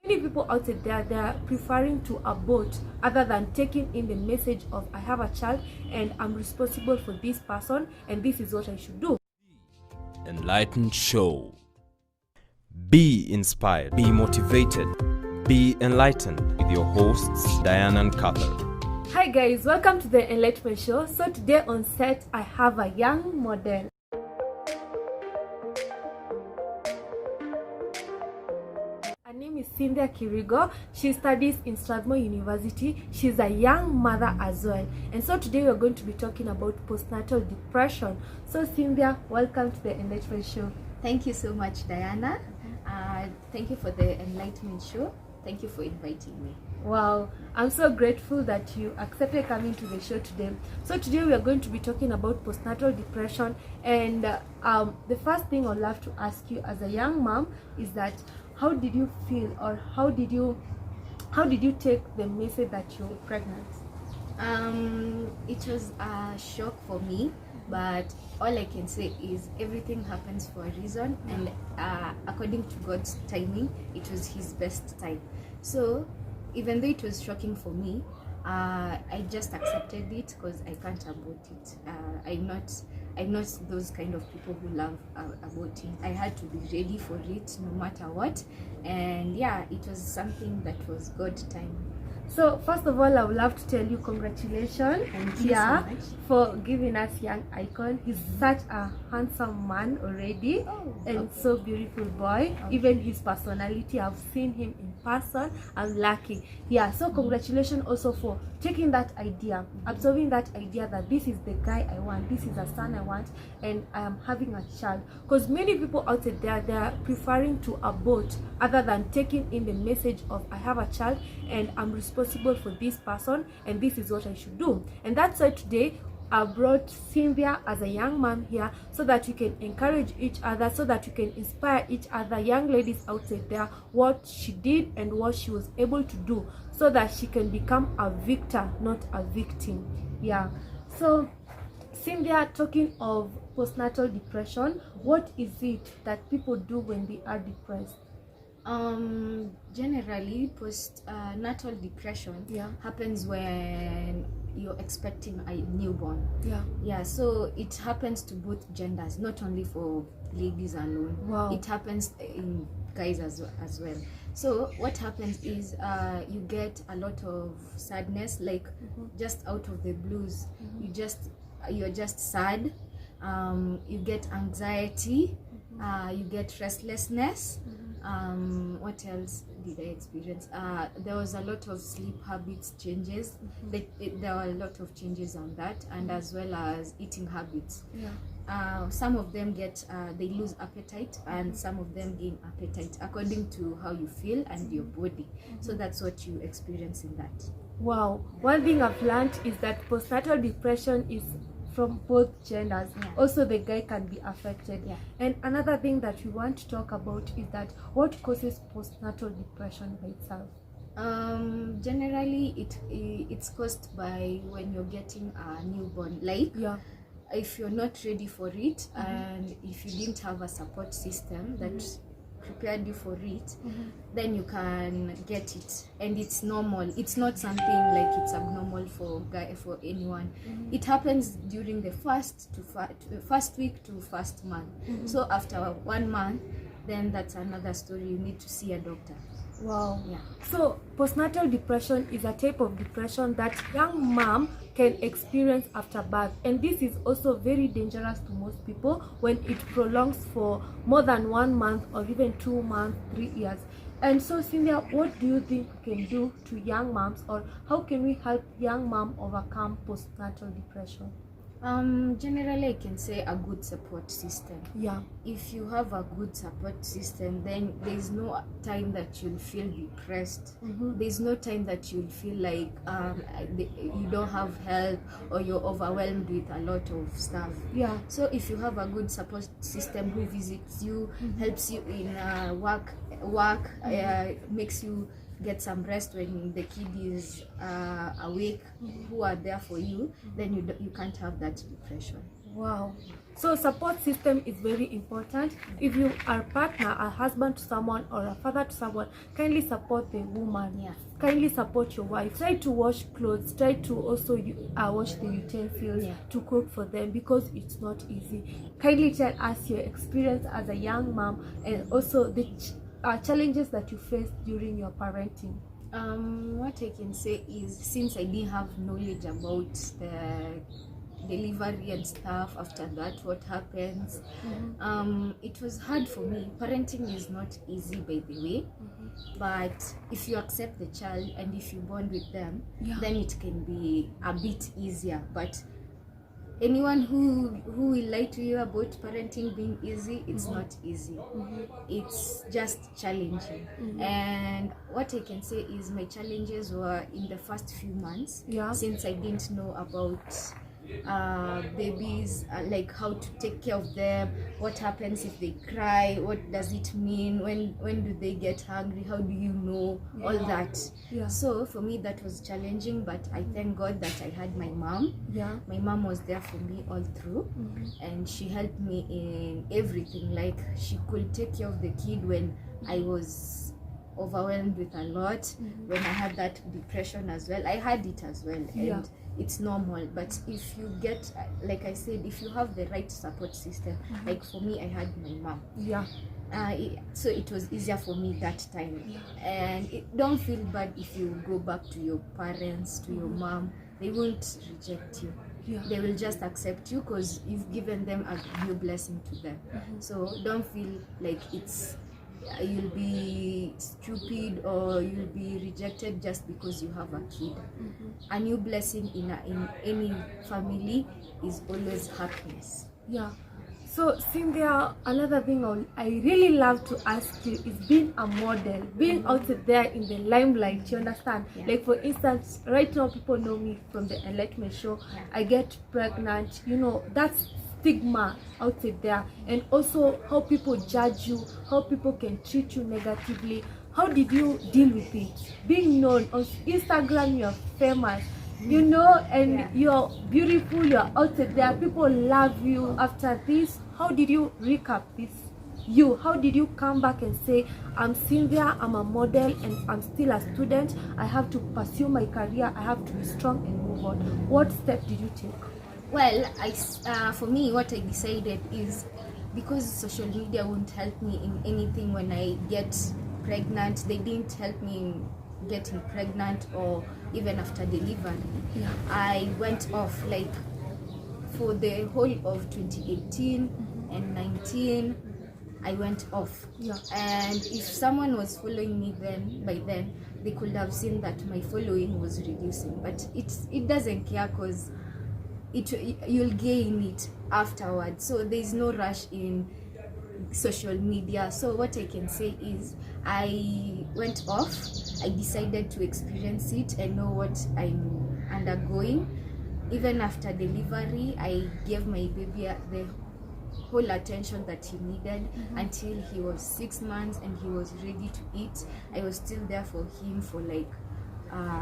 Many people out there, they are preferring to abort other than taking in the message of I have a child and I'm responsible for this person and this is what I should do. Enlightened Show. Be inspired, be motivated, be enlightened with your hosts Diana and Catherine. Hi guys, welcome to the Enlightenment Show. So today on set I have a young model. Her name is Kirigo. She studies in Strathmore University. She's a young mother as well. And so today we're going to be talking about postnatal depression. So Cynthia, welcome to the Enlightenment Show. Thank you so much, Diana. Thank you for the Enlightenment Show. Thank you for inviting me. Wow, I'm so grateful that you accepted coming to the show today. So today we are going to be talking about postnatal depression, and the first thing I'd love to ask you as a young mom is that how did you feel, or how did you take the message that you're pregnant? It was a shock for me, but all I can say is everything happens for a reason, and according to God's timing, it was His best time. So even though it was shocking for me, I just accepted it because I can't abort it. I'm not those kind of people who love aborting. I had to be ready for it no matter what, and yeah, it was something that was God time. So first of all, I would love to tell you congratulations. Thank you so much for giving us young icon. He's such a handsome man already, and so beautiful boy. Even his personality, I've seen him in person. I'm lucky. Yeah, so congratulations also for taking that idea, absorbing that idea that this is the guy I want, this is a son I want, and I am having a child. Because many people out there, they are preferring to abort other than taking in the message of I have a child and I'm responsible for this person and this is what I should do. And that's why today I brought Cynthia as a young mom here, so that you can encourage each other, so that you can inspire each other, young ladies outside there, what she did and what she was able to do, so that she can become a victor, not a victim. Yeah. So Cynthia, talking of postnatal depression, what is it that people do when they are depressed? Generally, postnatal depression happens when you're expecting a newborn. Yeah, so it happens to both genders, not only for ladies alone. Wow. It happens in guys as well. So what happens is you get a lot of sadness, like just out of the blues. You're just sad. You get anxiety. You get restlessness. What else did I experience? There was a lot of sleep habits changes. There were a lot of changes on that, and as well as eating habits. Some of them they lose appetite, and some of them gain appetite according to how you feel and your body. So that's what you experience in that. Wow, one thing I've learned is that postnatal depression is from both genders. Also the guy can be affected. And another thing that we want to talk about is that what causes postnatal depression by itself? Generally it's caused by when you're getting a newborn, like if you're not ready for it, and if you didn't have a support system that prepared you for it, then you can get it, and it's normal. It's not something like it's abnormal for anyone. It happens during the first week to first month. So after 1 month, then that's another story. You need to see a doctor. Wow. Yeah. So postnatal depression is a type of depression that young mom can experience after birth, and this is also very dangerous to most people when it prolongs for more than 1 month or even 2 months, 3 years. And so Cynthia, what do you think we can do to young moms, or how can we help young mom overcome postnatal depression? Generally I can say a good support system. If you have a good support system, then there's no time that you'll feel depressed. There's no time that you'll feel like you don't have help or you're overwhelmed with a lot of stuff. So if you have a good support system who visits you, helps you in work, makes you get some rest when the kid is awake, who are there for you, then you can't have that depression. Wow. So support system is very important. If you are a partner, a husband to someone or a father to someone, kindly support the woman. Yeah. Kindly support your wife. Try to wash clothes. Try to also wash the utensils, Yeah. to cook for them, because it's not easy. Kindly tell us your experience as a young mom, and also the challenges that you faced during your parenting. What I can say is, since I didn't have knowledge about the delivery and stuff, after that what happens, it was hard for me. Parenting is not easy, by the way, but if you accept the child and if you bond with them, then it can be a bit easier. But anyone who will lie to you about parenting being easy, it's not easy. It's just challenging. And what I can say is, my challenges were in the first few months, since I didn't know about babies, like how to take care of them, what happens if they cry, what does it mean, when do they get hungry, how do you know, all that. So for me that was challenging, but I thank God that I had my mom. My mom was there for me all through, and she helped me in everything. Like, she could take care of the kid when I was overwhelmed with a lot, when I had that depression as well. I had it as well, and it's normal. But if you get, like I said, if you have the right support system, like for me, I had my mom. So it was easier for me that time. And don't feel bad if you go back to your parents, to your mom. They won't reject you. They will just accept you because you've given them a new blessing to them. So don't feel like you'll be stupid or you'll be rejected just because you have a kid. A new blessing in any family is always happiness. So Cynthia, another thing I really love to ask you is being a model, being out there in the limelight, you understand? Like, for instance, right now people know me from the Enlightenment show. I get pregnant, that's stigma out there, and also how people judge you, how people can treat you negatively. How did you deal with it? Being known on Instagram, you're famous, and you're beautiful, you're out there, people love you. After this, how did you recap this? How did you come back and say, I'm Cynthia, I'm a model, and I'm still a student, I have to pursue my career, I have to be strong and move on? What step did you take? Well, for me, what I decided is, because social media won't help me in anything when I get pregnant, they didn't help me in getting pregnant or even after delivery. I went off, like, for the whole of 2018 and 19, I went off. And if someone was following me by then, they could have seen that my following was reducing. But it doesn't care, because you'll gain it afterwards. So there's no rush in social media. So what I can say is, I went off. I decided to experience it and know what I'm undergoing. Even after delivery, I gave my baby the whole attention that he needed until he was 6 months and he was ready to eat. I was still there for him for like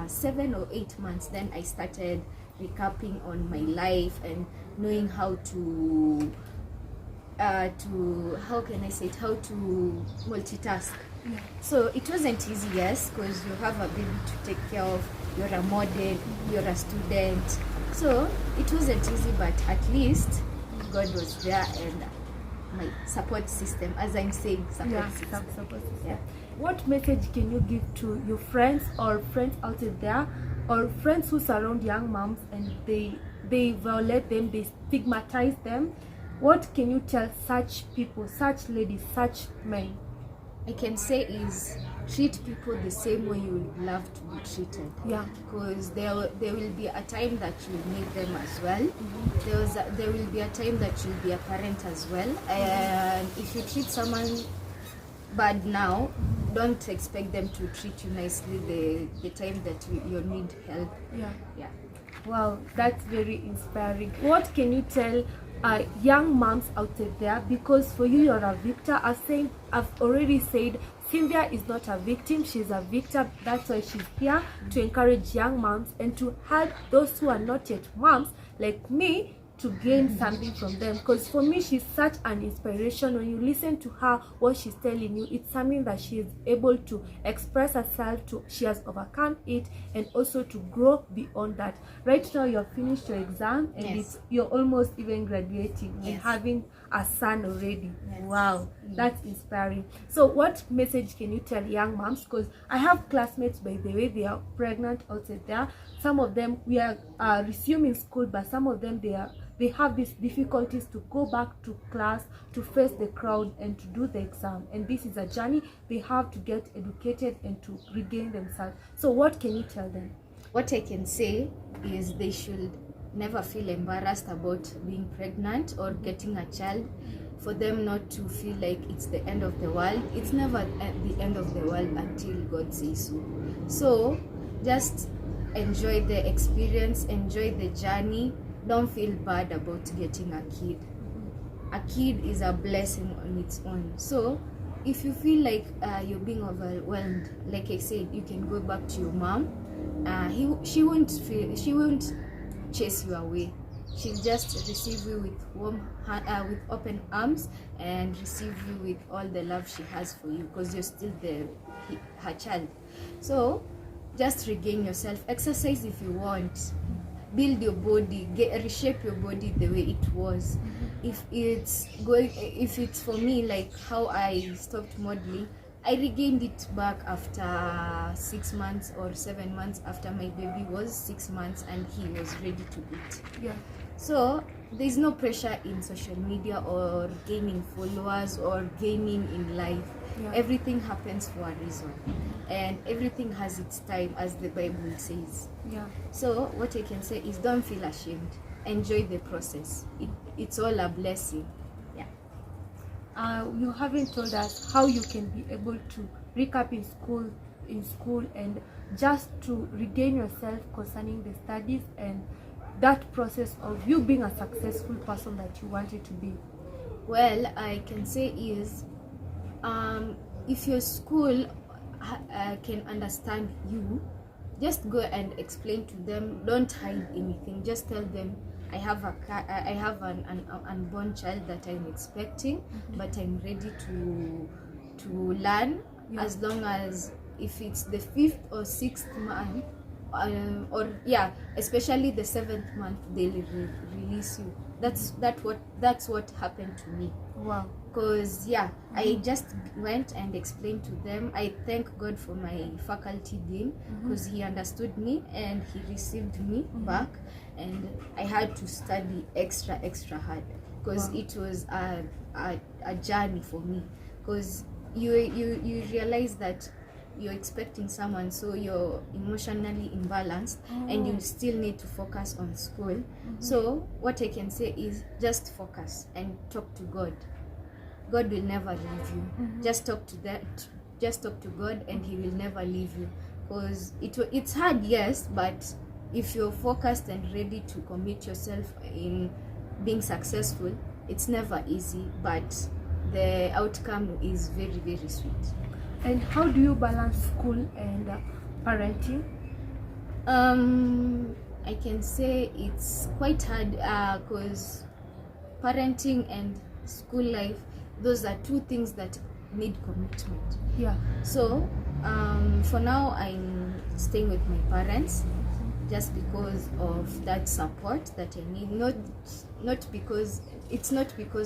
7 or 8 months. Then I started recapping on my life and knowing how to how can I say it, how to multitask. So it wasn't easy, yes, because you have a baby to take care of, you're a model, you're a student, so it wasn't easy, but at least God was there, and my support system, as I'm saying, support system. What message can you give to your friends or friends out there, or friends who surround young moms and they violate them, they stigmatize them? What can you tell such people, such ladies, such men? I can say is, treat people the same way you would love to be treated. Because there will be a time that you'll need them as well. There will be a time that you'll be a parent as well. And if you treat someone bad now, don't expect them to treat you nicely the time that you need help. Wow, that's very inspiring. What can you tell young moms out there? Because for you, you're a victor. I've already said Cynthia is not a victim, she's a victor. That's why she's here to encourage young moms and to help those who are not yet moms like me to gain something from them. Because for me, she's such an inspiration. When you listen to her, what she's telling you, it's something that she is able to express herself to. She has overcome it, and also to grow beyond that. Right now you're finished your exam, and you're almost even graduating and having a son already. Wow, that's inspiring. So what message can you tell young moms? Because I have classmates, by the way, they are pregnant outside there. Some of them, we are resuming school, but some of them, they have these difficulties to go back to class, to face the crowd, and to do the exam. And this is a journey. They have to get educated and to regain themselves. So what can you tell them? What I can say is they should never feel embarrassed about being pregnant or getting a child. For them not to feel like it's the end of the world. It's never the end of the world until God says so. So just enjoy the experience, enjoy the journey. Don't feel bad about getting a kid. A kid is a blessing on its own. So if you feel like you're being overwhelmed, like I said, you can go back to your mom. She won't chase you away. She'll just receive you with open arms, and receive you with all the love she has for you, because you're still her child. So just regain yourself, exercise if you want, build your body, reshape your body the way it was. If it's for me, like how I stopped modeling, I regained it back after 6 months or 7 months after my baby was 6 months and he was ready to eat. So there's no pressure in social media or gaining followers or gaining in life. Everything happens for a reason, and everything has its time, as the Bible says. So what I can say is, don't feel ashamed, enjoy the process. It's all a blessing. You haven't told us how you can be able to recap in school and just to regain yourself concerning the studies and that process of you being a successful person that you wanted to be. Well, I can say is, if your school can understand you, just go and explain to them. Don't hide anything. Just tell them, I have an unborn child that I'm expecting, but I'm ready to learn. As long as, if it's the 5th or 6th month, especially the 7th month, they'll release you. That's what happened to me. Wow. Because I just went and explained to them. I thank God for my faculty dean, because he understood me and he received me back, and I had to study extra hard, because it was a journey for me. Because you realize that you're expecting someone, so you're emotionally imbalanced, and you still need to focus on school. So what I can say is, just focus and talk to God. God will never leave you. Just talk to God, and he will never leave you. Because it's hard, yes, but if you're focused and ready to commit yourself in being successful, it's never easy, but the outcome is very, very sweet. And how do you balance school and parenting? I can say it's quite hard, because parenting and school life, those are two things that need commitment. So for now, I'm staying with my parents, just because of that support that I need. Not because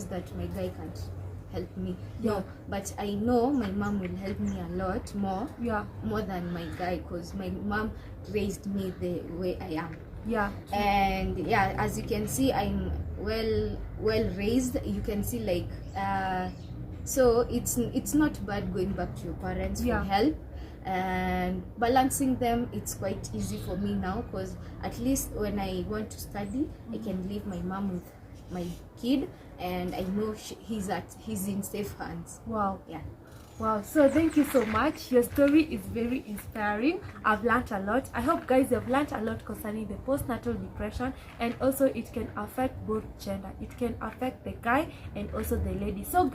that my guy can't help me. No, but I know my mom will help me a lot more than my guy, because my mom raised me the way I am. And as you can see, I'm well raised. You can see, like, so it's not bad going back to your parents for help, and balancing them. It's quite easy for me now, because at least when I want to study, I can leave my mom with my kid, and I know he's in safe hands. Wow. Wow, so thank you so much. Your story is very inspiring. I've learned a lot. I hope guys have learned a lot concerning the postnatal depression, and also it can affect both gender. It can affect the guy and also the lady. So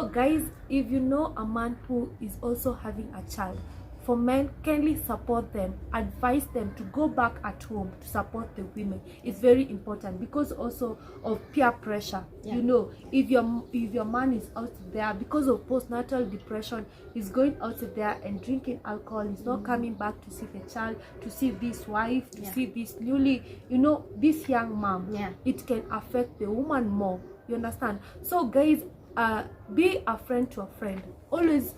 guys, if you know a man who is also having a child, for men, kindly support them, advise them to go back at home to support the women. It's very important because also of peer pressure. Yeah. You know, if your man is out there because of postnatal depression, he's going out there and drinking alcohol, he's not coming back to see the child, to see this wife, to see this newly, you know, this young mom. It can affect the woman more. You understand? So guys, be a friend to a friend. Always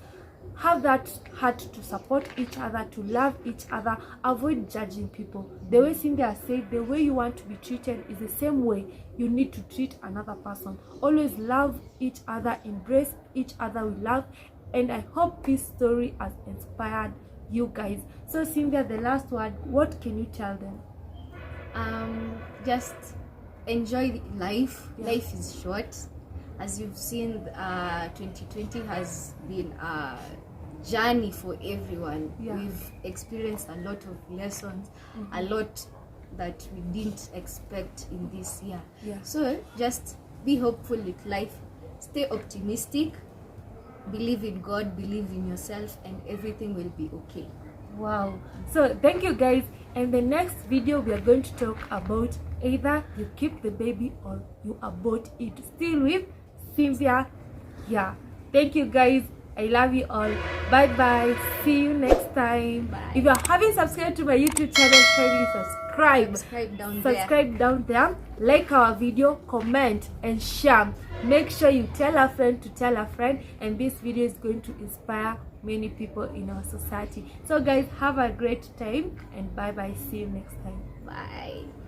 have that heart to support each other, to love each other. Avoid judging people. The way Cynthia said, the way you want to be treated is the same way you need to treat another person. Always love each other, embrace each other with love. And I hope this story has inspired you guys. So Cynthia, the last word, what can you tell them? Just enjoy life. Life is short. As you've seen, 2020 has been a journey for everyone. We've experienced a lot of lessons, a lot that we didn't expect in this year. So just be hopeful with life, stay optimistic, believe in God, believe in yourself, and everything will be okay. Wow. So thank you guys. In the next video we are going to talk about either you keep the baby or you abort it. Still with Cynthia. Thank you guys. I love you all. Bye bye. See you next time. Bye. If you haven't subscribed to my YouTube channel, kindly subscribe. Subscribe down there. Like our video, comment and share. Make sure you tell a friend to tell a friend, and this video is going to inspire many people in our society. So guys, have a great time and bye bye. See you next time. Bye.